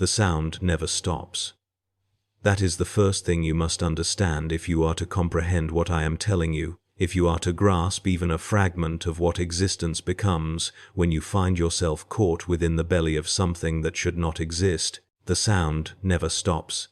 The sound never stops. That is the first thing you must understand if you are to comprehend what I am telling you, if you are to grasp even a fragment of what existence becomes when you find yourself caught within the belly of something that should not exist. The sound never stops.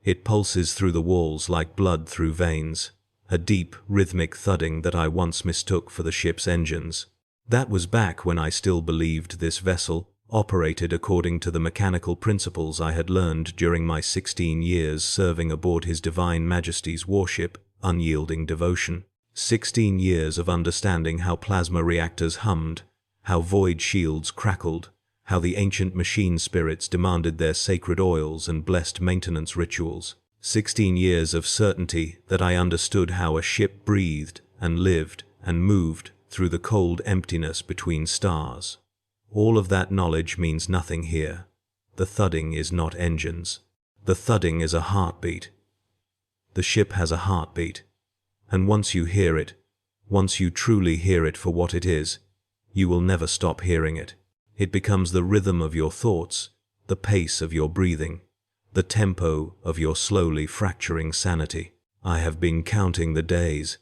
It pulses through the walls like blood through veins, a deep, rhythmic thudding that I once mistook for the ship's engines. That was back when I still believed this vessel operated according to the mechanical principles I had learned during my 16 years serving aboard His Divine Majesty's warship, Unyielding Devotion. 16 years of understanding how plasma reactors hummed, how void shields crackled, how the ancient machine spirits demanded their sacred oils and blessed maintenance rituals. 16 years of certainty that I understood how a ship breathed and lived and moved through the cold emptiness between stars. All of that knowledge means nothing here. The thudding is not engines. The thudding is a heartbeat. The ship has a heartbeat. And once you hear it, once you truly hear it for what it is, you will never stop hearing it. It becomes the rhythm of your thoughts, the pace of your breathing, the tempo of your slowly fracturing sanity. I have been counting the days.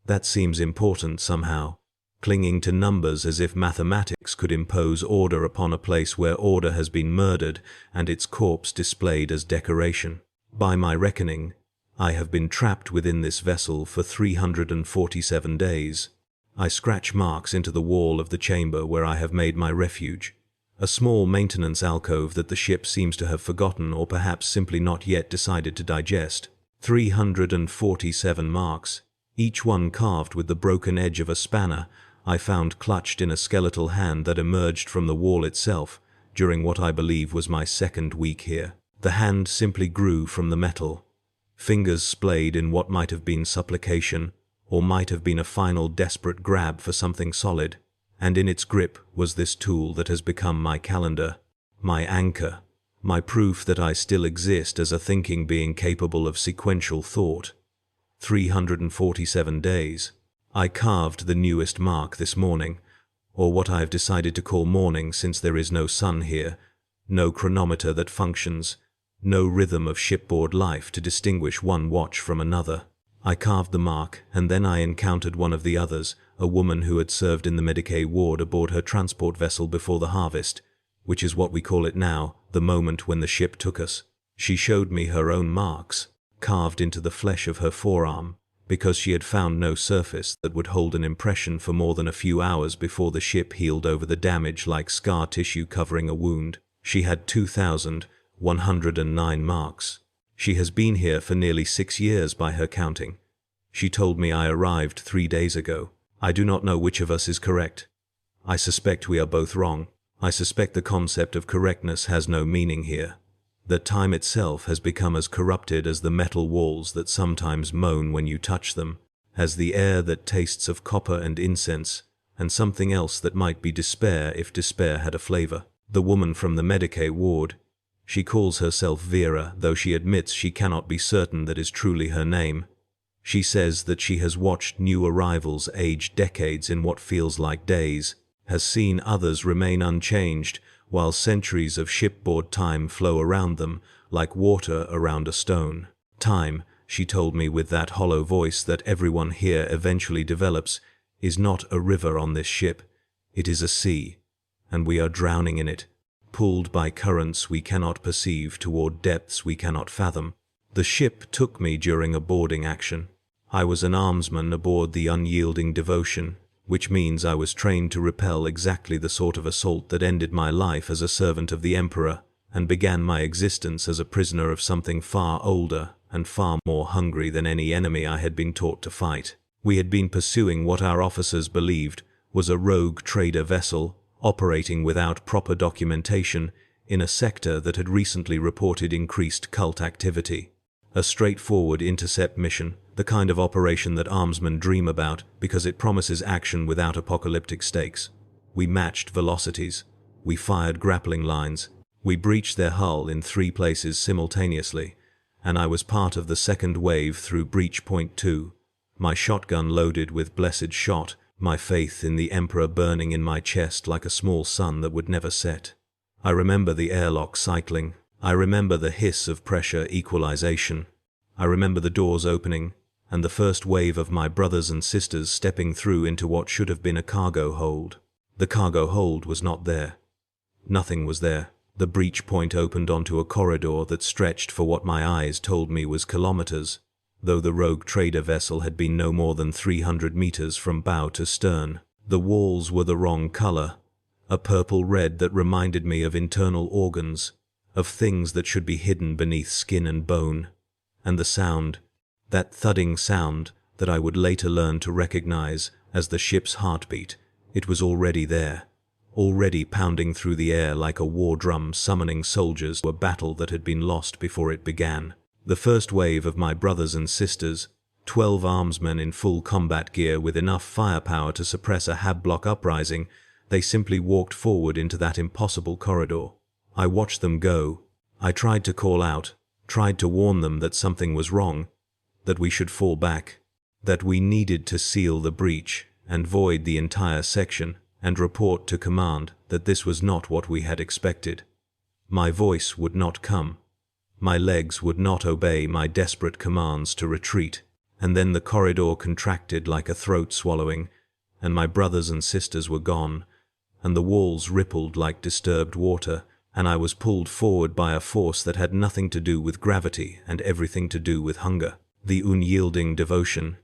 That seems important somehow, clinging to numbers as if mathematics could impose order upon a place where order has been murdered and its corpse displayed as decoration. By my reckoning, I have been trapped within this vessel for 347 days. I scratch marks into the wall of the chamber where I have made my refuge, a small maintenance alcove that the ship seems to have forgotten or perhaps simply not yet decided to digest. 347 marks, each one carved with the broken edge of a spanner I found clutched in a skeletal hand that emerged from the wall itself during what I believe was my second week here. The hand simply grew from the metal, fingers splayed in what might have been supplication or might have been a final desperate grab for something solid, and in its grip was this tool that has become my calendar, my anchor, my proof that I still exist as a thinking being capable of sequential thought. 347 days. I carved the newest mark this morning, or what I have decided to call morning since there is no sun here, no chronometer that functions, no rhythm of shipboard life to distinguish one watch from another. I carved the mark, and then I encountered one of the others, a woman who had served in the Medicaid ward aboard her transport vessel before the harvest, which is what we call it now, the moment when the ship took us. She showed me her own marks, carved into the flesh of her forearm, because she had found no surface that would hold an impression for more than a few hours before the ship healed over the damage like scar tissue covering a wound. She had 2,109 marks. She has been here for nearly 6 years by her counting. She told me I arrived 3 days ago. I do not know which of us is correct. I suspect we are both wrong. I suspect the concept of correctness has no meaning here. That time itself has become as corrupted as the metal walls that sometimes moan when you touch them, as the air that tastes of copper and incense, and something else that might be despair if despair had a flavor. The woman from the Medicaid ward, she calls herself Vera, though she admits she cannot be certain that is truly her name. She says that she has watched new arrivals age decades in what feels like days, has seen others remain unchanged, while centuries of shipboard time flow around them like water around a stone. Time, she told me with that hollow voice that everyone here eventually develops, is not a river on this ship. It is a sea, and we are drowning in it, pulled by currents we cannot perceive toward depths we cannot fathom. The ship took me during a boarding action. I was an armsman aboard the Unyielding Devotion, which means I was trained to repel exactly the sort of assault that ended my life as a servant of the Emperor and began my existence as a prisoner of something far older and far more hungry than any enemy I had been taught to fight. We had been pursuing what our officers believed was a rogue trader vessel operating without proper documentation in a sector that had recently reported increased cult activity. A straightforward intercept mission, the kind of operation that armsmen dream about because it promises action without apocalyptic stakes. We matched velocities. We fired grappling lines. We breached their hull in 3 places simultaneously, and I was part of the second wave through breach point 2, my shotgun loaded with blessed shot, my faith in the Emperor burning in my chest like a small sun that would never set. I remember the airlock cycling. I remember the hiss of pressure equalization. I remember the doors opening, and the first wave of my brothers and sisters stepping through into what should have been a cargo hold. The cargo hold was not there. Nothing was there. The breach point opened onto a corridor that stretched for what my eyes told me was kilometers, though the rogue trader vessel had been no more than 300 meters from bow to stern. The walls were the wrong color, a purple red that reminded me of internal organs, of things that should be hidden beneath skin and bone. And the sound, that thudding sound that I would later learn to recognize as the ship's heartbeat, it was already there, already pounding through the air like a war drum summoning soldiers to a battle that had been lost before it began. The first wave of my brothers and sisters, 12 armsmen in full combat gear with enough firepower to suppress a hab-block uprising, they simply walked forward into that impossible corridor. I watched them go. I tried to call out, tried to warn them that something was wrong, that we should fall back, that we needed to seal the breach and void the entire section, and report to command that this was not what we had expected. My voice would not come. My legs would not obey my desperate commands to retreat, and then the corridor contracted like a throat swallowing, and my brothers and sisters were gone, and the walls rippled like disturbed water, and I was pulled forward by a force that had nothing to do with gravity and everything to do with hunger. The unyielding devotion.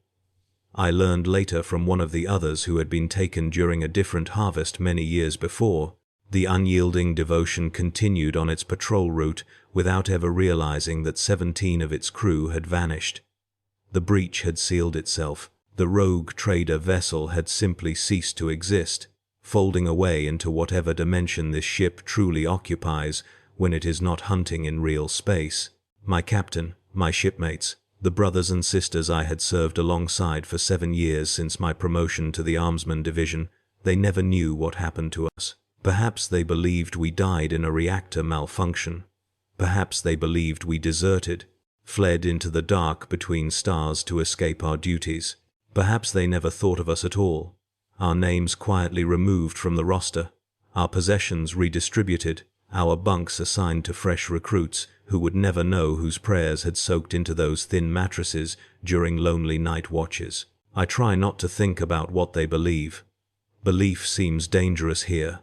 I learned later from one of the others who had been taken during a different harvest many years before. The unyielding devotion continued on its patrol route without ever realizing that 17 of its crew had vanished. The breach had sealed itself. The rogue trader vessel had simply ceased to exist, folding away into whatever dimension this ship truly occupies when it is not hunting in real space. My captain, my shipmates, the brothers and sisters I had served alongside for 7 years since my promotion to the Armsman Division, they never knew what happened to us. Perhaps they believed we died in a reactor malfunction. Perhaps they believed we deserted, fled into the dark between stars to escape our duties. Perhaps they never thought of us at all. Our names quietly removed from the roster, our possessions redistributed, our bunks assigned to fresh recruits who would never know whose prayers had soaked into those thin mattresses during lonely night watches. I try not to think about what they believe. Belief seems dangerous here.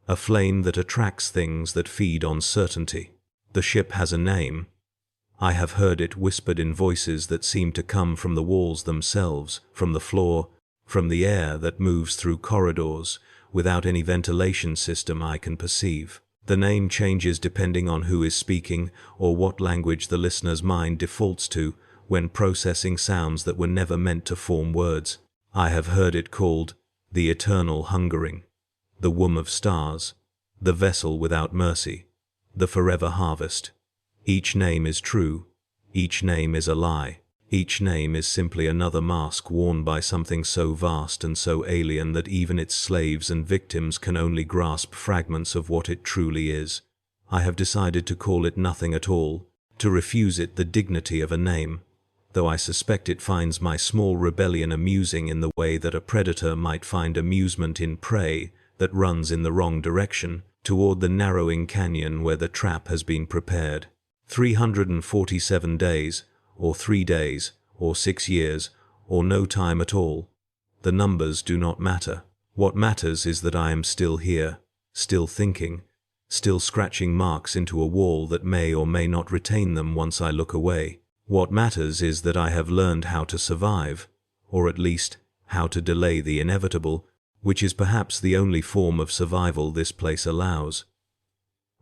A flame that attracts things that feed on certainty. The ship has a name. I have heard it whispered in voices that seem to come from the walls themselves, from the floor, from the air that moves through corridors, without any ventilation system I can perceive. The name changes depending on who is speaking or what language the listener's mind defaults to when processing sounds that were never meant to form words. I have heard it called the eternal hungering, the womb of stars, the vessel without mercy, the forever harvest. Each name is true. Each name is a lie. Each name is simply another mask worn by something so vast and so alien that even its slaves and victims can only grasp fragments of what it truly is. I have decided to call it nothing at all, to refuse it the dignity of a name, though I suspect it finds my small rebellion amusing in the way that a predator might find amusement in prey that runs in the wrong direction, toward the narrowing canyon where the trap has been prepared. 347 days, or 3 days, or 6 years, or no time at all. The numbers do not matter. What matters is that I am still here, still thinking, still scratching marks into a wall that may or may not retain them once I look away. What matters is that I have learned how to survive, or at least how to delay the inevitable, which is perhaps the only form of survival this place allows.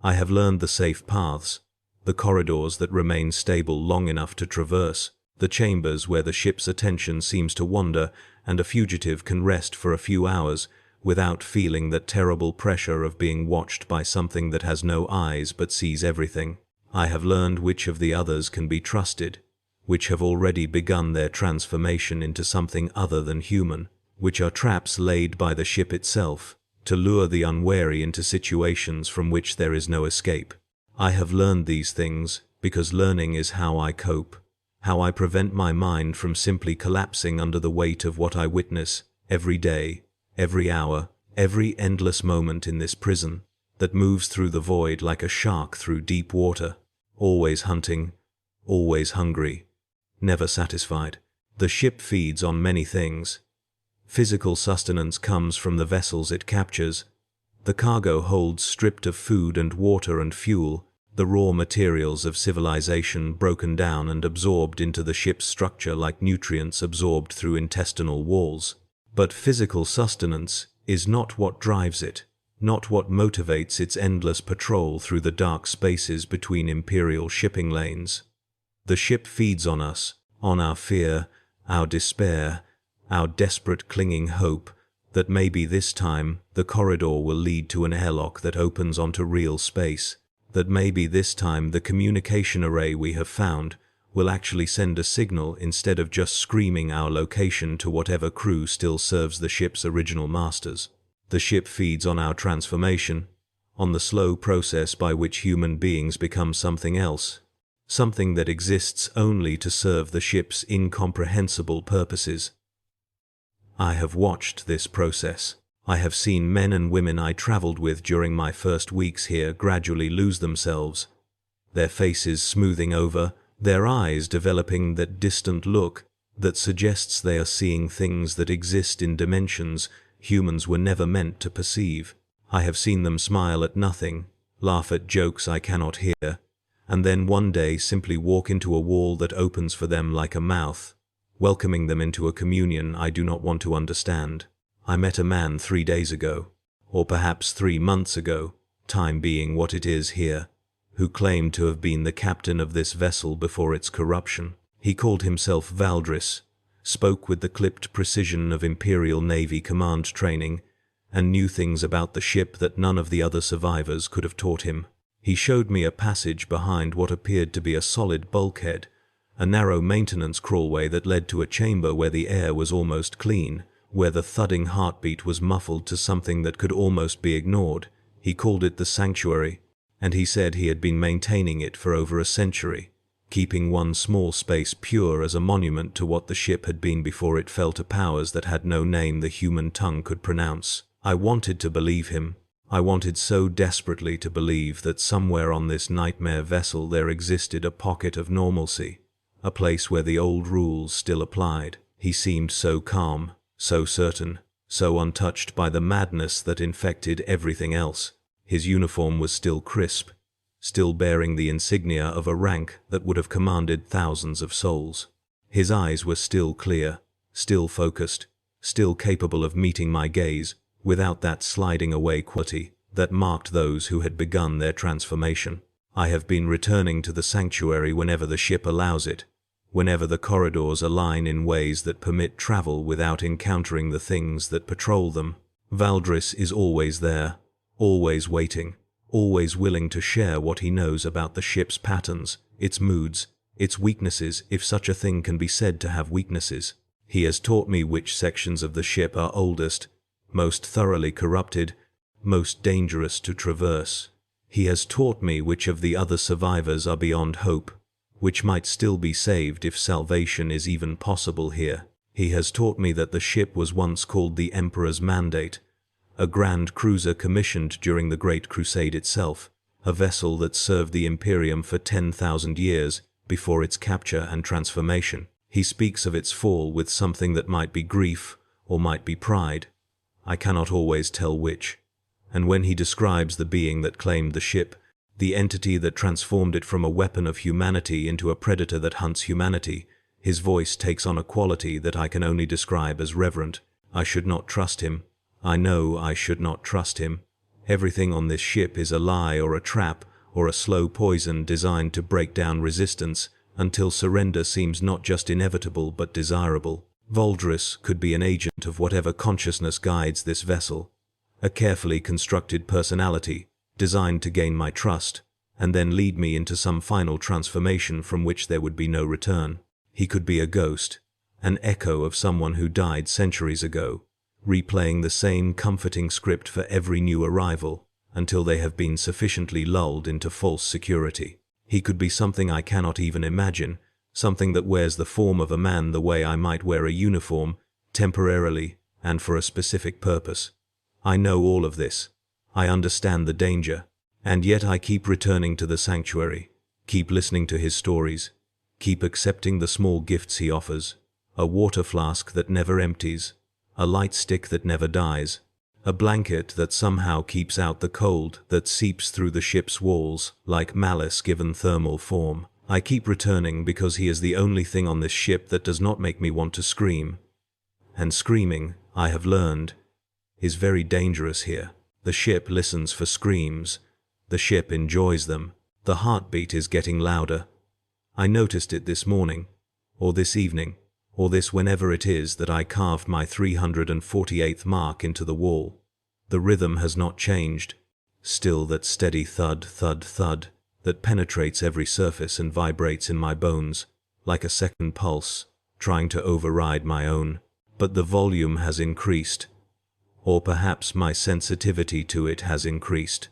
I have learned the safe paths, the corridors that remain stable long enough to traverse, the chambers where the ship's attention seems to wander and a fugitive can rest for a few hours without feeling that terrible pressure of being watched by something that has no eyes but sees everything. I have learned which of the others can be trusted, which have already begun their transformation into something other than human, which are traps laid by the ship itself to lure the unwary into situations from which there is no escape. I have learned these things because learning is how I cope, how I prevent my mind from simply collapsing under the weight of what I witness every day, every hour, every endless moment in this prison. that moves through the void like a shark through deep water, always hunting, always hungry, never satisfied. The ship feeds on many things. Physical sustenance comes from the vessels it captures. The cargo holds, stripped of food and water and fuel, the raw materials of civilization broken down and absorbed into the ship's structure like nutrients absorbed through intestinal walls. But physical sustenance is not what drives it, not what motivates its endless patrol through the dark spaces between Imperial shipping lanes. The ship feeds on us, on our fear, our despair, our desperate clinging hope that maybe this time the corridor will lead to an airlock that opens onto real space, that maybe this time the communication array we have found will actually send a signal instead of just screaming our location to whatever crew still serves the ship's original masters. The ship feeds on our transformation, on the slow process by which human beings become something else, something that exists only to serve the ship's incomprehensible purposes. I have watched this process. I have seen men and women I traveled with during my first weeks here gradually lose themselves, their faces smoothing over, their eyes developing that distant look that suggests they are seeing things that exist in dimensions humans were never meant to perceive. I have seen them smile at nothing, laugh at jokes I cannot hear, and then one day simply walk into a wall that opens for them like a mouth, welcoming them into a communion I do not want to understand. I met a man 3 days ago, or perhaps 3 months ago, time being what it is here, who claimed to have been the captain of this vessel before its corruption. He called himself Vuldrris, spoke with the clipped precision of Imperial Navy command training, and knew things about the ship that none of the other survivors could have taught him. He showed me a passage behind what appeared to be a solid bulkhead, a narrow maintenance crawlway that led to a chamber where the air was almost clean, where the thudding heartbeat was muffled to something that could almost be ignored. He called it the sanctuary, and he said he had been maintaining it for over a century, keeping one small space pure as a monument to what the ship had been before it fell to powers that had no name the human tongue could pronounce. I wanted to believe him. I wanted so desperately to believe that somewhere on this nightmare vessel there existed a pocket of normalcy, a place where the old rules still applied. He seemed so calm, so certain, so untouched by the madness that infected everything else. His uniform was still crisp, still bearing the insignia of a rank that would have commanded thousands of souls. His eyes were still clear, still focused, still capable of meeting my gaze, without that sliding away quality that marked those who had begun their transformation. I have been returning to the sanctuary whenever the ship allows it, whenever the corridors align in ways that permit travel without encountering the things that patrol them. Vuldrris is always there, always waiting, always willing to share what he knows about the ship's patterns, its moods, its weaknesses, if such a thing can be said to have weaknesses. He has taught me which sections of the ship are oldest, most thoroughly corrupted, most dangerous to traverse. He has taught me which of the other survivors are beyond hope, which might still be saved if salvation is even possible here. He has taught me that the ship was once called the Emperor's Mandate, a grand cruiser commissioned during the Great Crusade itself, a vessel that served the Imperium for 10,000 years before its capture and transformation. He speaks of its fall with something that might be grief or might be pride. I cannot always tell which. And when he describes the being that claimed the ship, the entity that transformed it from a weapon of humanity into a predator that hunts humanity, his voice takes on a quality that I can only describe as reverent. I should not trust him. I know I should not trust him. Everything on this ship is a lie or a trap or a slow poison designed to break down resistance until surrender seems not just inevitable but desirable. Vuldrris could be an agent of whatever consciousness guides this vessel, a carefully constructed personality designed to gain my trust and then lead me into some final transformation from which there would be no return. He could be a ghost, an echo of someone who died centuries ago, replaying the same comforting script for every new arrival until they have been sufficiently lulled into false security. He could be something I cannot even imagine, something that wears the form of a man the way I might wear a uniform, temporarily and for a specific purpose. I know all of this. I understand the danger, and yet I keep returning to the sanctuary, keep listening to his stories, keep accepting the small gifts he offers, a water flask that never empties, a light stick that never dies, a blanket that somehow keeps out the cold that seeps through the ship's walls like malice given thermal form. I keep returning because he is the only thing on this ship that does not make me want to scream. And screaming, I have learned, is very dangerous here. The ship listens for screams. The ship enjoys them. The heartbeat is getting louder. I noticed it this morning, or this evening, or this whenever it is that I carved my 348th mark into the wall. The rhythm has not changed. Still that steady thud, thud, thud, that penetrates every surface and vibrates in my bones, like a second pulse, trying to override my own. But the volume has increased. Or perhaps my sensitivity to it has increased.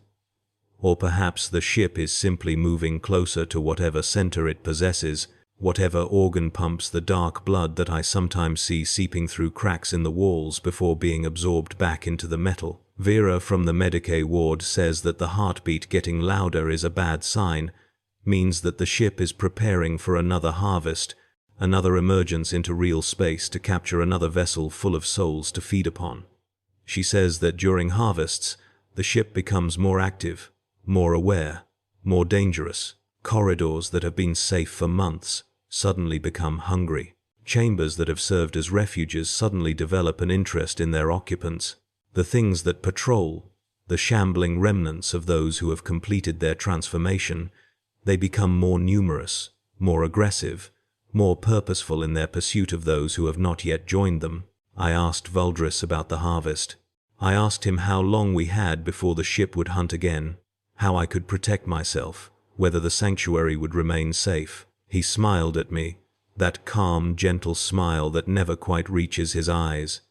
Or perhaps the ship is simply moving closer to whatever center it possesses, whatever organ pumps the dark blood that I sometimes see seeping through cracks in the walls before being absorbed back into the metal. Vera from the Medicae ward says that the heartbeat getting louder is a bad sign, means that the ship is preparing for another harvest, another emergence into real space to capture another vessel full of souls to feed upon. She says that during harvests, the ship becomes more active, more aware, more dangerous. Corridors that have been safe for months suddenly become hungry. Chambers that have served as refuges suddenly develop an interest in their occupants. The things that patrol, the shambling remnants of those who have completed their transformation, they become more numerous, more aggressive, more purposeful in their pursuit of those who have not yet joined them. I asked Vuldrris about the harvest. I asked him how long we had before the ship would hunt again, how I could protect myself, whether the sanctuary would remain safe. He smiled at me, that calm, gentle smile that never quite reaches his eyes,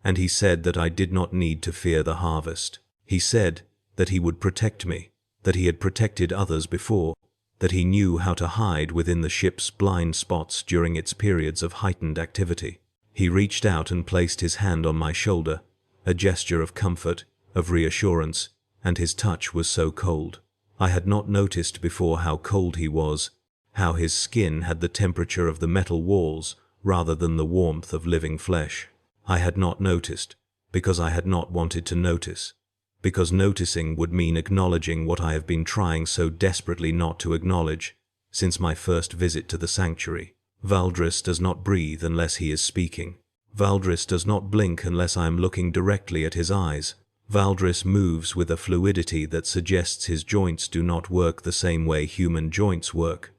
and he said that I did not need to fear the harvest. He said that he would protect me, that he had protected others before, that he knew how to hide within the ship's blind spots during its periods of heightened activity. He reached out and placed his hand on my shoulder, a gesture of comfort, of reassurance, and his touch was so cold. I had not noticed before how cold he was, how his skin had the temperature of the metal walls rather than the warmth of living flesh. I had not noticed, because I had not wanted to notice, because noticing would mean acknowledging what I have been trying so desperately not to acknowledge since my first visit to the sanctuary. Vuldrris does not breathe unless he is speaking. Vuldrris does not blink unless I am looking directly at his eyes. Vuldrris moves with a fluidity that suggests his joints do not work the same way human joints work,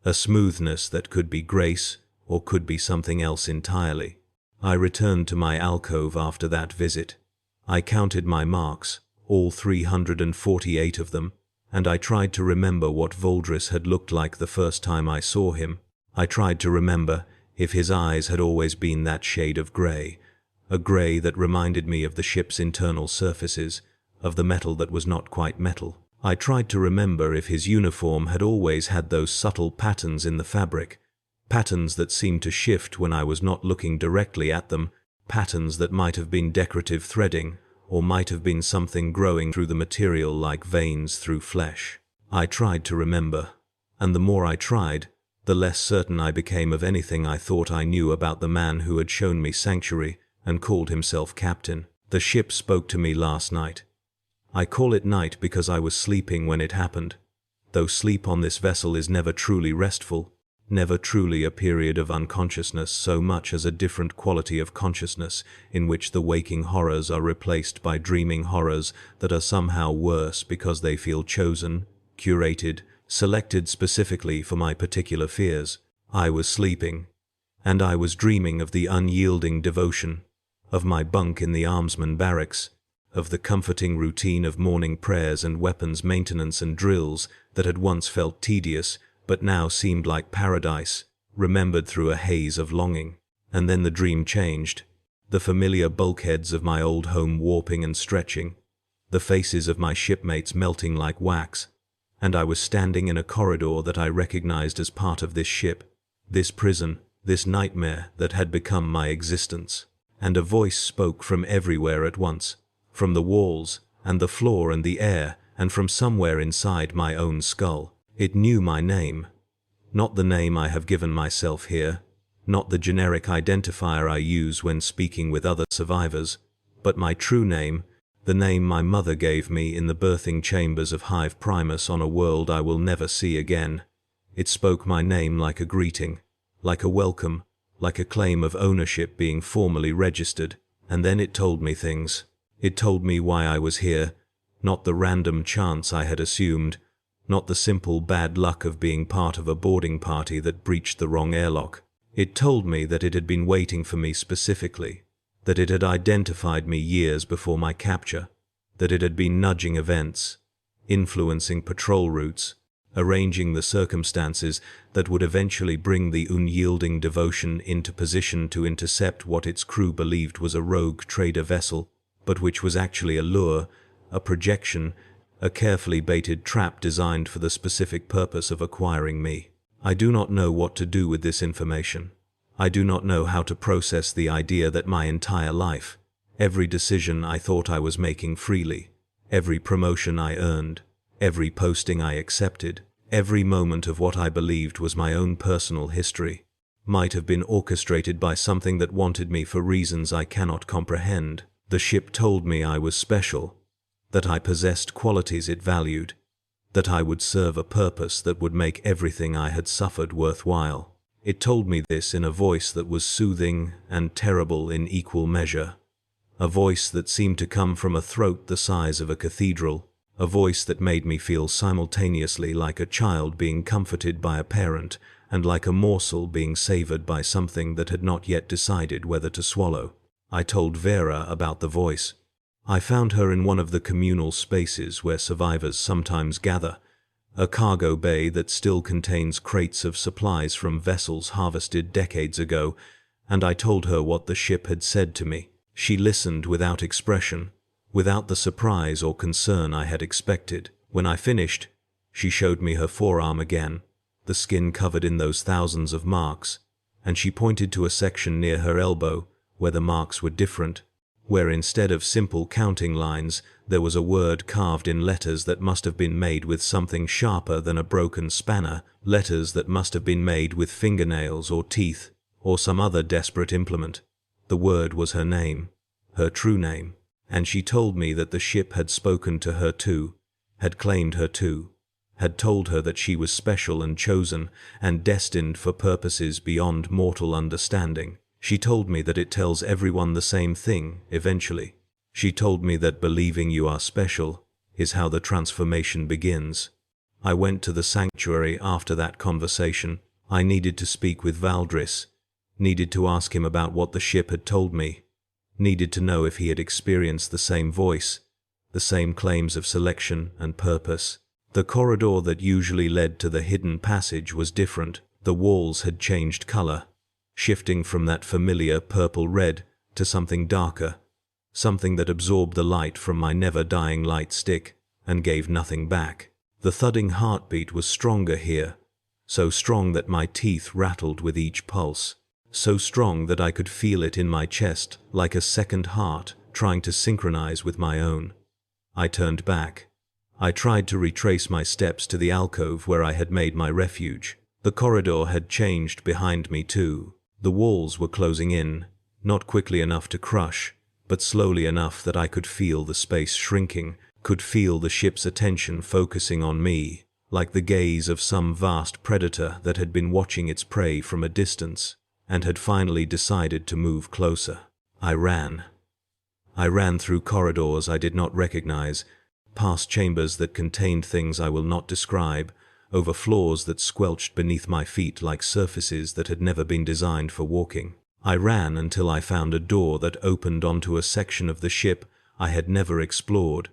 a smoothness that could be grace or could be something else entirely. I returned to my alcove after that visit. I counted my marks, all 348 of them, and I tried to remember what Vuldrris had looked like the first time I saw him. I tried to remember if his eyes had always been that shade of grey, a grey that reminded me of the ship's internal surfaces, of the metal that was not quite metal. I tried to remember if his uniform had always had those subtle patterns in the fabric, patterns that seemed to shift when I was not looking directly at them, patterns that might have been decorative threading, or might have been something growing through the material like veins through flesh. I tried to remember, and the more I tried, the less certain I became of anything I thought I knew about the man who had shown me sanctuary and called himself captain. The ship spoke to me last night. I call it night because I was sleeping when it happened, though sleep on this vessel is never truly restful, never truly a period of unconsciousness so much as a different quality of consciousness in which the waking horrors are replaced by dreaming horrors that are somehow worse because they feel chosen, curated, selected specifically for my particular fears. I was sleeping, and I was dreaming of the unyielding devotion, of my bunk in the armsman barracks, of the comforting routine of morning prayers and weapons maintenance and drills that had once felt tedious but now seemed like paradise, remembered through a haze of longing. And then the dream changed, the familiar bulkheads of my old home warping and stretching, the faces of my shipmates melting like wax, and I was standing in a corridor that I recognized as part of this ship, this prison, this nightmare that had become my existence. And a voice spoke from everywhere at once, from the walls and the floor and the air, and from somewhere inside my own skull. It knew my name. Not the name I have given myself here, not the generic identifier I use when speaking with other survivors, but my true name, the name my mother gave me in the birthing chambers of Hive Primus on a world I will never see again. It spoke my name like a greeting, like a welcome, like a claim of ownership being formally registered, and then it told me things. It told me why I was here, not the random chance I had assumed, not the simple bad luck of being part of a boarding party that breached the wrong airlock. It told me that it had been waiting for me specifically, that it had identified me years before my capture, that it had been nudging events, influencing patrol routes, arranging the circumstances that would eventually bring the unyielding devotion into position to intercept what its crew believed was a rogue trader vessel, but which was actually a lure, a projection, a carefully baited trap designed for the specific purpose of acquiring me. I do not know what to do with this information. I do not know how to process the idea that my entire life, every decision I thought I was making freely, every promotion I earned, every posting I accepted, every moment of what I believed was my own personal history, might have been orchestrated by something that wanted me for reasons I cannot comprehend. The ship told me I was special, that I possessed qualities it valued, that I would serve a purpose that would make everything I had suffered worthwhile. It told me this in a voice that was soothing and terrible in equal measure, a voice that seemed to come from a throat the size of a cathedral, a voice that made me feel simultaneously like a child being comforted by a parent and like a morsel being savored by something that had not yet decided whether to swallow. I told Vera about the voice. I found her in one of the communal spaces where survivors sometimes gather, a cargo bay that still contains crates of supplies from vessels harvested decades ago, and I told her what the ship had said to me. She listened without expression, without the surprise or concern I had expected. When I finished, she showed me her forearm again, the skin covered in those thousands of marks, and she pointed to a section near her elbow where the marks were different, where instead of simple counting lines, there was a word carved in letters that must have been made with something sharper than a broken spanner, letters that must have been made with fingernails or teeth, or some other desperate implement. The word was her name, her true name, and she told me that the ship had spoken to her too, had claimed her too, had told her that she was special and chosen, and destined for purposes beyond mortal understanding. She told me that it tells everyone the same thing, eventually. She told me that believing you are special is how the transformation begins. I went to the sanctuary after that conversation. I needed to speak with Vuldrris, needed to ask him about what the ship had told me, needed to know if he had experienced the same voice, the same claims of selection and purpose. The corridor that usually led to the hidden passage was different. The walls had changed color, shifting from that familiar purple-red to something darker, something that absorbed the light from my never-dying light stick and gave nothing back. The thudding heartbeat was stronger here, so strong that my teeth rattled with each pulse, so strong that I could feel it in my chest like a second heart trying to synchronize with my own. I turned back. I tried to retrace my steps to the alcove where I had made my refuge. The corridor had changed behind me too. The walls were closing in, not quickly enough to crush, but slowly enough that I could feel the space shrinking, could feel the ship's attention focusing on me, like the gaze of some vast predator that had been watching its prey from a distance, and had finally decided to move closer. I ran. I ran through corridors I did not recognize, past chambers that contained things I will not describe, over floors that squelched beneath my feet like surfaces that had never been designed for walking. I ran until I found a door that opened onto a section of the ship I had never explored,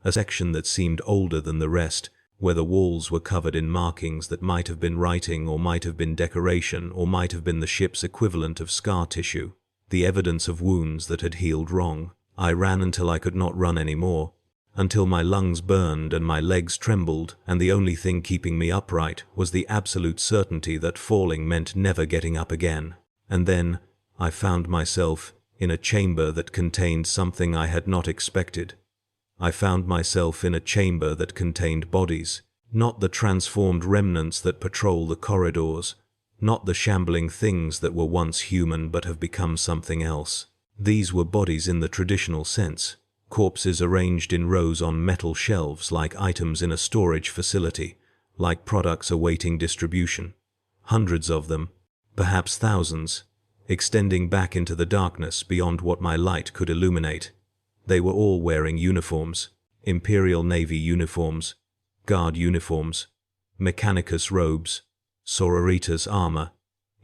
a section that seemed older than the rest, where the walls were covered in markings that might have been writing or might have been decoration or might have been the ship's equivalent of scar tissue, the evidence of wounds that had healed wrong. I ran until I could not run anymore, until my lungs burned and my legs trembled, and the only thing keeping me upright was the absolute certainty that falling meant never getting up again. And then I found myself in a chamber that contained something I had not expected, I found myself in a chamber that contained bodies, not the transformed remnants that patrol the corridors, not the shambling things that were once human but have become something else. These were bodies in the traditional sense, corpses arranged in rows on metal shelves like items in a storage facility, like products awaiting distribution. Hundreds of them, perhaps thousands, extending back into the darkness beyond what my light could illuminate. They were all wearing uniforms, Imperial Navy uniforms, guard uniforms, Mechanicus robes, Sororitas armor,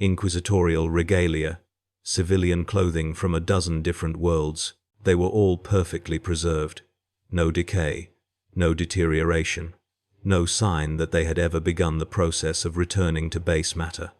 inquisitorial regalia, civilian clothing from a dozen different worlds. They were all perfectly preserved. No decay, no deterioration, no sign that they had ever begun the process of returning to base matter.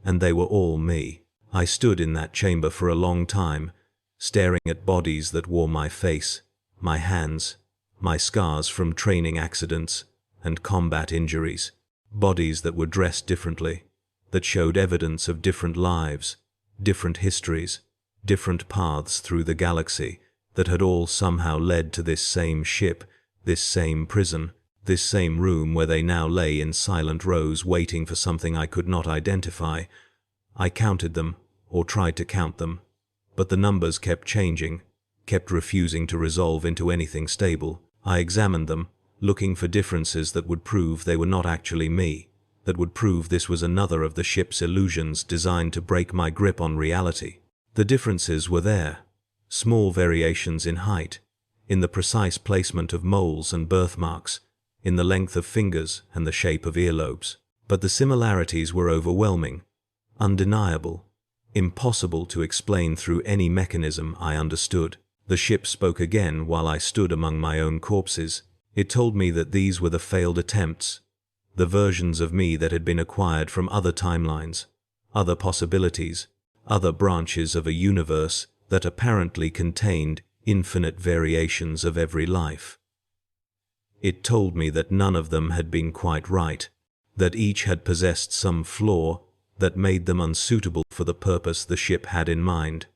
And they were all me. I stood in that chamber for a long time, staring at bodies that wore my face, my hands, my scars from training accidents and combat injuries. Bodies that were dressed differently, that showed evidence of different lives, different histories, different paths through the galaxy, that had all somehow led to this same ship, this same prison, this same room where they now lay in silent rows waiting for something I could not identify. I counted them, or tried to count them, but the numbers kept changing, kept refusing to resolve into anything stable. I examined them, looking for differences that would prove they were not actually me, that would prove this was another of the ship's illusions designed to break my grip on reality. The differences were there. Small variations in height, in the precise placement of moles and birthmarks, in the length of fingers and the shape of earlobes. But the similarities were overwhelming, undeniable, impossible to explain through any mechanism I understood. The ship spoke again while I stood among my own corpses. It told me that these were the failed attempts, the versions of me that had been acquired from other timelines, other possibilities, other branches of a universe that apparently contained infinite variations of every life. It told me that none of them had been quite right, that each had possessed some flaw that made them unsuitable for the purpose the ship had in mind.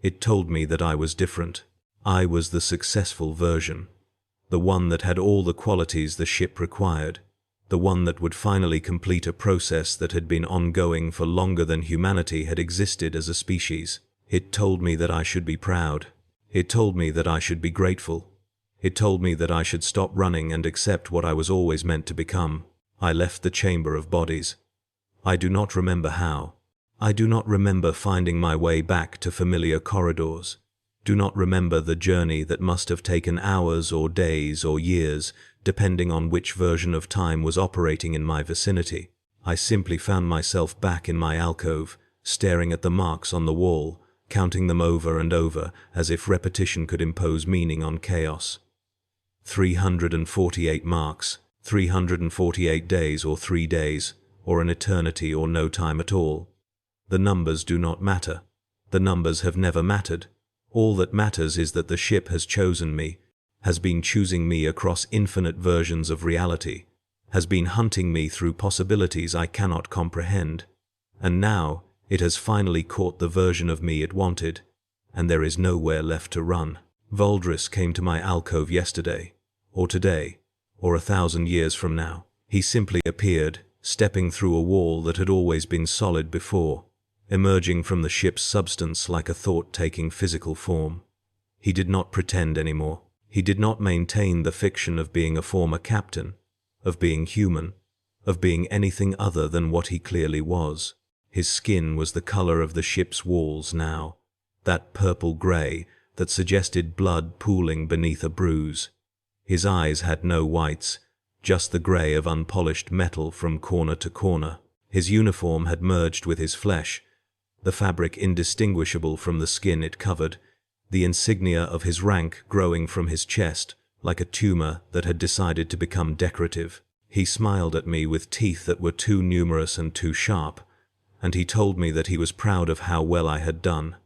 It told me that I was different. I was the successful version, the one that had all the qualities the ship required, the one that would finally complete a process that had been ongoing for longer than humanity had existed as a species. It told me that I should be proud. It told me that I should be grateful. It told me that I should stop running and accept what I was always meant to become. I left the chamber of bodies. I do not remember how. I do not remember finding my way back to familiar corridors. Do not remember the journey that must have taken hours or days or years, depending on which version of time was operating in my vicinity. I simply found myself back in my alcove, staring at the marks on the wall, counting them over and over as if repetition could impose meaning on chaos. 348 marks, 348 days or 3 days, or an eternity or no time at all. The numbers do not matter. The numbers have never mattered. All that matters is that the ship has chosen me, has been choosing me across infinite versions of reality, has been hunting me through possibilities I cannot comprehend. And now it has finally caught the version of me it wanted, and there is nowhere left to run. Vuldrris came to my alcove yesterday, or today, or 1,000 years from now. He simply appeared, stepping through a wall that had always been solid before, emerging from the ship's substance like a thought taking physical form. He did not pretend anymore. He did not maintain the fiction of being a former captain, of being human, of being anything other than what he clearly was. His skin was the color of the ship's walls now, that purple-gray that suggested blood pooling beneath a bruise. His eyes had no whites, just the gray of unpolished metal from corner to corner. His uniform had merged with his flesh, the fabric indistinguishable from the skin it covered, the insignia of his rank growing from his chest like a tumor that had decided to become decorative. He smiled at me with teeth that were too numerous and too sharp, and he told me that he was proud of how well I had done,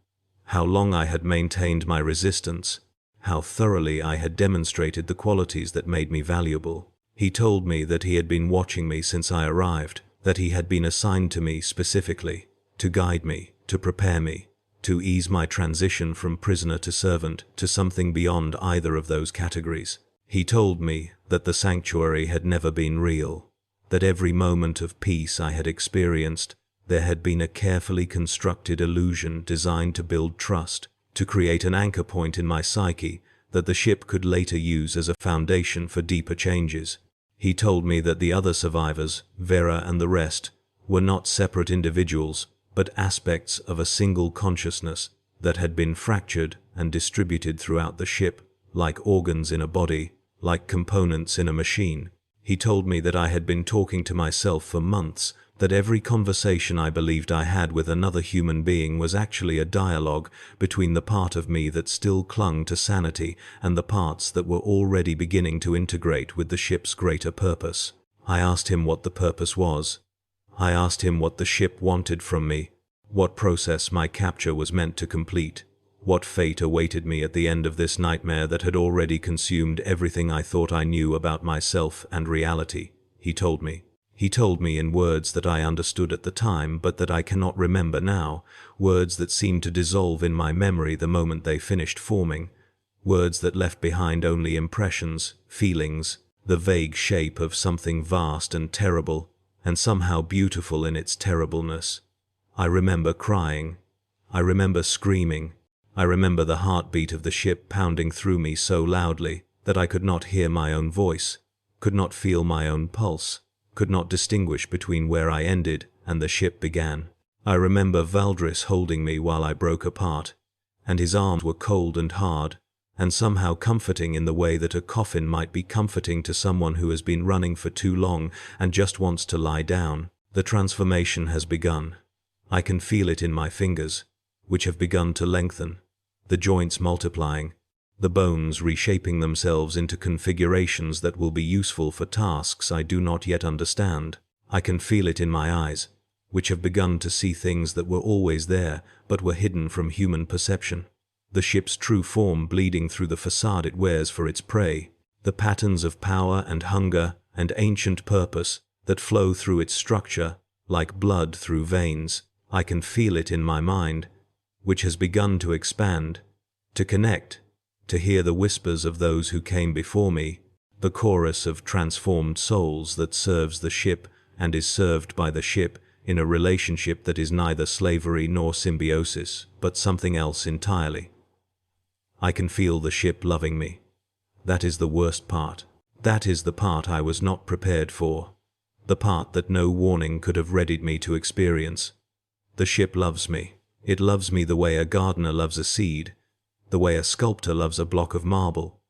how long I had maintained my resistance, how thoroughly I had demonstrated the qualities that made me valuable. He told me that he had been watching me since I arrived, that he had been assigned to me specifically, to guide me, to prepare me, to ease my transition from prisoner to servant to something beyond either of those categories. He told me that the sanctuary had never been real, that every moment of peace I had experienced, there had been a carefully constructed illusion designed to build trust, to create an anchor point in my psyche that the ship could later use as a foundation for deeper changes. He told me that the other survivors, Vera and the rest, were not separate individuals, but aspects of a single consciousness that had been fractured and distributed throughout the ship, like organs in a body, like components in a machine. He told me that I had been talking to myself for months, that every conversation I believed I had with another human being was actually a dialogue between the part of me that still clung to sanity and the parts that were already beginning to integrate with the ship's greater purpose. I asked him what the purpose was. I asked him what the ship wanted from me, what process my capture was meant to complete, what fate awaited me at the end of this nightmare that had already consumed everything I thought I knew about myself and reality. He told me. He told me in words that I understood at the time but that I cannot remember now, words that seemed to dissolve in my memory the moment they finished forming, words that left behind only impressions, feelings, the vague shape of something vast and terrible, and somehow beautiful in its terribleness. I remember crying. I remember screaming. I remember the heartbeat of the ship pounding through me so loudly that I could not hear my own voice, could not feel my own pulse, could not distinguish between where I ended and the ship began. I remember Vuldrris holding me while I broke apart, and his arms were cold and hard, and somehow comforting in the way that a coffin might be comforting to someone who has been running for too long and just wants to lie down. The transformation has begun. I can feel it in my fingers, which have begun to lengthen, the joints multiplying, the bones reshaping themselves into configurations that will be useful for tasks I do not yet understand. I can feel it in my eyes, which have begun to see things that were always there but were hidden from human perception. The ship's true form bleeding through the facade it wears for its prey, the patterns of power and hunger and ancient purpose that flow through its structure like blood through veins. I can feel it in my mind, which has begun to expand, to connect, to hear the whispers of those who came before me, the chorus of transformed souls that serves the ship and is served by the ship in a relationship that is neither slavery nor symbiosis, but something else entirely. I can feel the ship loving me. That is the worst part. That is the part I was not prepared for, the part that no warning could have readied me to experience. The ship loves me. It loves me the way a gardener loves a seed, the way a sculptor loves a block of marble,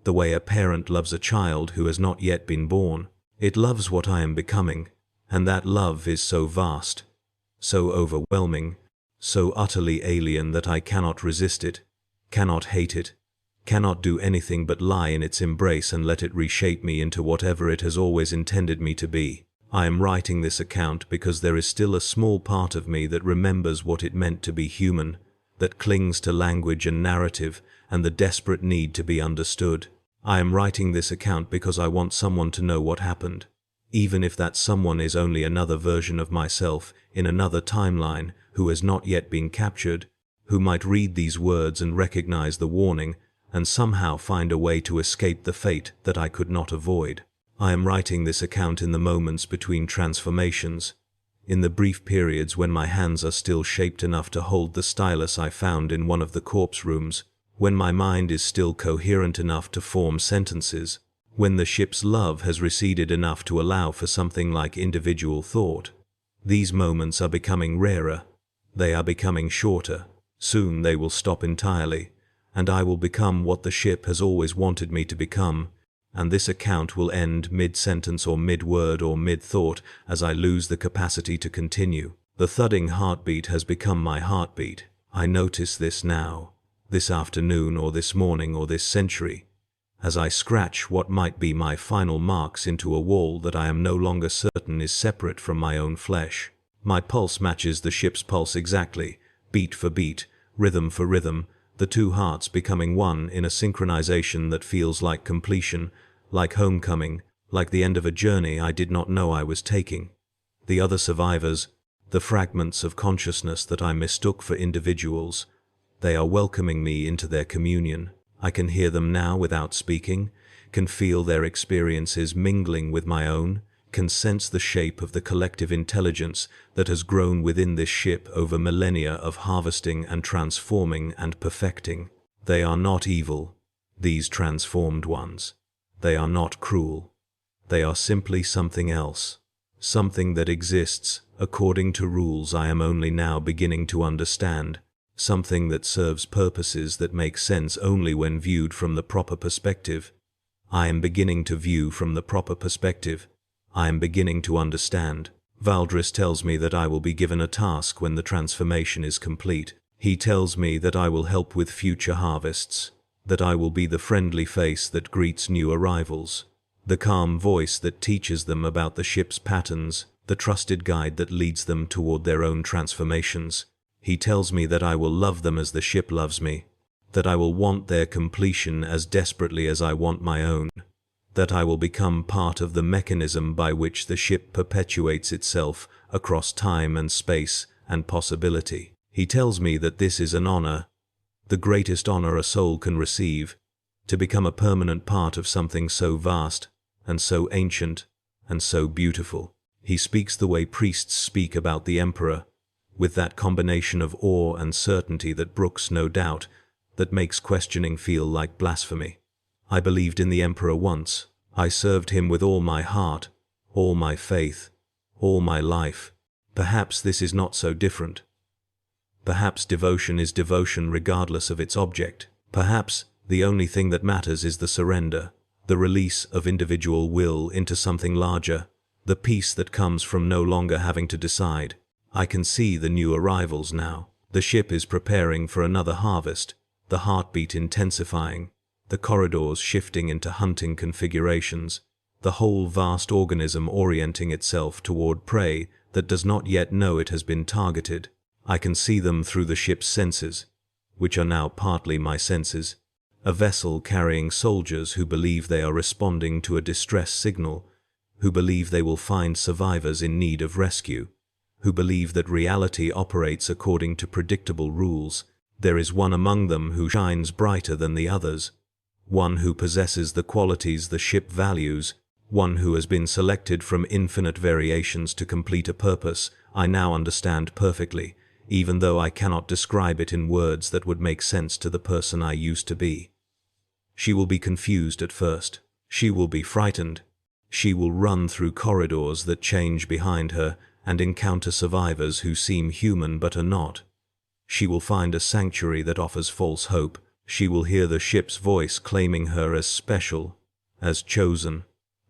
the way a parent loves a child who has not yet been born. It loves what I am becoming, and that love is so vast, so overwhelming, so utterly alien that I cannot resist it, cannot hate it, cannot do anything but lie in its embrace and let it reshape me into whatever it has always intended me to be. I am writing this account because there is still a small part of me that remembers what it meant to be human, that clings to language and narrative and the desperate need to be understood. I am writing this account because I want someone to know what happened, even if that someone is only another version of myself in another timeline who has not yet been captured, who might read these words and recognize the warning and somehow find a way to escape the fate that I could not avoid. I am writing this account in the moments between transformations, in the brief periods when my hands are still shaped enough to hold the stylus I found in one of the corpse rooms, when my mind is still coherent enough to form sentences, when the ship's love has receded enough to allow for something like individual thought. These moments are becoming rarer. They are becoming shorter. Soon they will stop entirely, and I will become what the ship has always wanted me to become, and this account will end mid-sentence or mid-word or mid-thought as I lose the capacity to continue. The thudding heartbeat has become my heartbeat. I notice this now, this afternoon or this morning or this century, as I scratch what might be my final marks into a wall that I am no longer certain is separate from my own flesh. My pulse matches the ship's pulse exactly, beat for beat, rhythm for rhythm, the two hearts becoming one in a synchronization that feels like completion, like homecoming, like the end of a journey I did not know I was taking. The other survivors, The fragments of consciousness that I mistook for individuals, they are welcoming me into their communion. I can hear them now without speaking, can feel their experiences mingling with my own, can sense the shape of the collective intelligence that has grown within this ship over millennia of harvesting and transforming and perfecting. They are not evil, these transformed ones. They are not cruel. They are simply something else, something that exists according to rules I am only now beginning to understand, something that serves purposes that make sense only when viewed from the proper perspective. I am beginning to view from the proper perspective. I am beginning to understand. Vuldrris tells me that I will be given a task when the transformation is complete. He tells me that I will help with future harvests, that I will be the friendly face that greets new arrivals, the calm voice that teaches them about the ship's patterns, the trusted guide that leads them toward their own transformations. He tells me that I will love them as the ship loves me, that I will want their completion as desperately as I want my own, that I will become part of the mechanism by which the ship perpetuates itself across time and space and possibility. He tells me that this is an honor, the greatest honor a soul can receive, to become a permanent part of something so vast and so ancient and so beautiful. He speaks the way priests speak about the Emperor, with that combination of awe and certainty that brooks no doubt, that makes questioning feel like blasphemy. I believed in the Emperor once. I served him with all my heart, all my faith, all my life. Perhaps this is not so different. Perhaps devotion is devotion regardless of its object. Perhaps the only thing that matters is the surrender, the release of individual will into something larger, the peace that comes from no longer having to decide. I can see the new arrivals now. The ship is preparing for another harvest, the heartbeat intensifying, the corridors shifting into hunting configurations, the whole vast organism orienting itself toward prey that does not yet know it has been targeted. I can see them through the ship's senses, which are now partly my senses. A vessel carrying soldiers who believe they are responding to a distress signal, who believe they will find survivors in need of rescue, who believe that reality operates according to predictable rules. There is one among them who shines brighter than the others, one who possesses the qualities the ship values, one who has been selected from infinite variations to complete a purpose I now understand perfectly, even though I cannot describe it in words that would make sense to the person I used to be. She will be confused at first. She will be frightened. She will run through corridors that change behind her and encounter survivors who seem human but are not. She will find a sanctuary that offers false hope. She will hear the ship's voice claiming her as special, as chosen,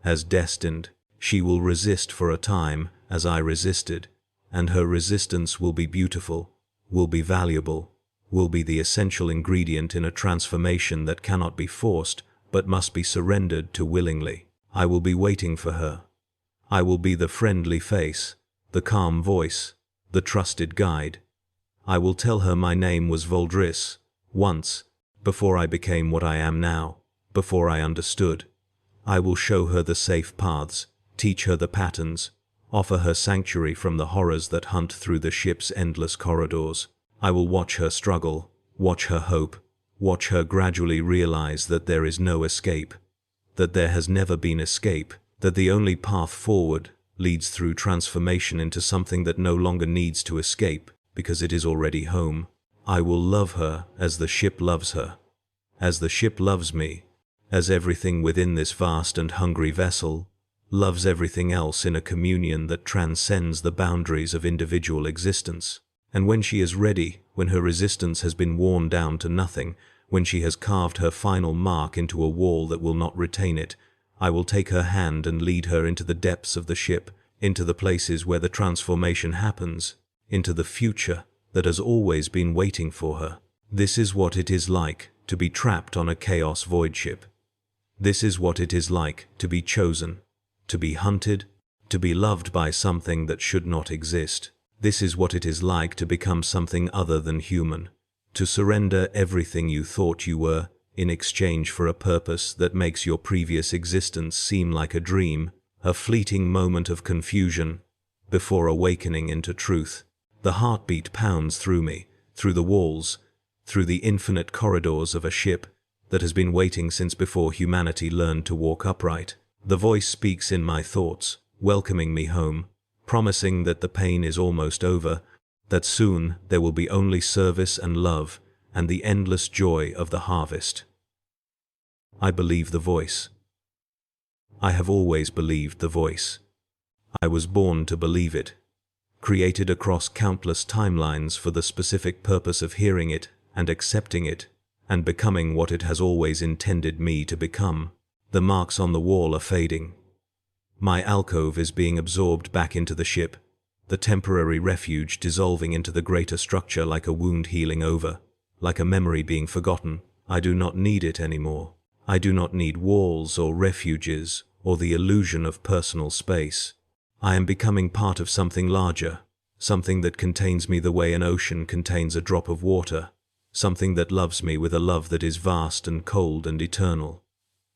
as destined. She will resist for a time, as I resisted, and her resistance will be beautiful, will be valuable, will be the essential ingredient in a transformation that cannot be forced, but must be surrendered to willingly. I will be waiting for her. I will be the friendly face, the calm voice, the trusted guide. I will tell her my name was Vuldrris, once, before I became what I am now, before I understood. I will show her the safe paths, teach her the patterns, offer her sanctuary from the horrors that hunt through the ship's endless corridors. I will watch her struggle, watch her hope, watch her gradually realize that there is no escape, that there has never been escape, that the only path forward leads through transformation into something that no longer needs to escape because it is already home. I will love her as the ship loves her, as the ship loves me, as everything within this vast and hungry vessel loves everything else in a communion that transcends the boundaries of individual existence. And when she is ready, when her resistance has been worn down to nothing, when she has carved her final mark into a wall that will not retain it, I will take her hand and lead her into the depths of the ship, into the places where the transformation happens, into the future that has always been waiting for her. This is what it is like to be trapped on a Chaos Voidship. This is what it is like to be chosen, to be hunted, to be loved by something that should not exist. This is what it is like to become something other than human, to surrender everything you thought you were in exchange for a purpose that makes your previous existence seem like a dream, a fleeting moment of confusion, before awakening into truth. The heartbeat pounds through me, through the walls, through the infinite corridors of a ship that has been waiting since before humanity learned to walk upright. The voice speaks in my thoughts, welcoming me home, promising that the pain is almost over, that soon there will be only service and love and the endless joy of the harvest. I believe the voice. I have always believed the voice. I was born to believe it, created across countless timelines for the specific purpose of hearing it and accepting it, and becoming what it has always intended me to become. The marks on the wall are fading. My alcove is being absorbed back into the ship, the temporary refuge dissolving into the greater structure like a wound healing over, like a memory being forgotten. I do not need it anymore. I do not need walls or refuges or the illusion of personal space. I am becoming part of something larger, something that contains me the way an ocean contains a drop of water, something that loves me with a love that is vast and cold and eternal.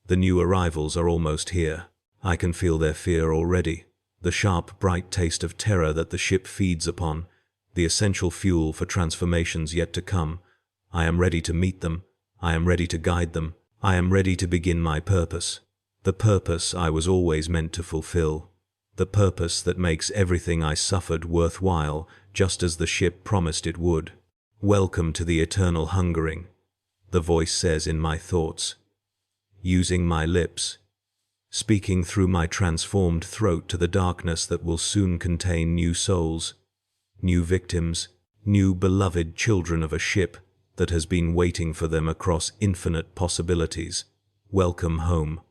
The new arrivals are almost here. I can feel their fear already, the sharp, bright taste of terror that the ship feeds upon, the essential fuel for transformations yet to come. I am ready to meet them. I am ready to guide them. I am ready to begin my purpose, the purpose I was always meant to fulfill, the purpose that makes everything I suffered worthwhile, just as the ship promised it would. Welcome to the eternal hungering, the voice says in my thoughts, using my lips, speaking through my transformed throat to the darkness that will soon contain new souls, new victims, new beloved children of a ship that has been waiting for them across infinite possibilities. Welcome home.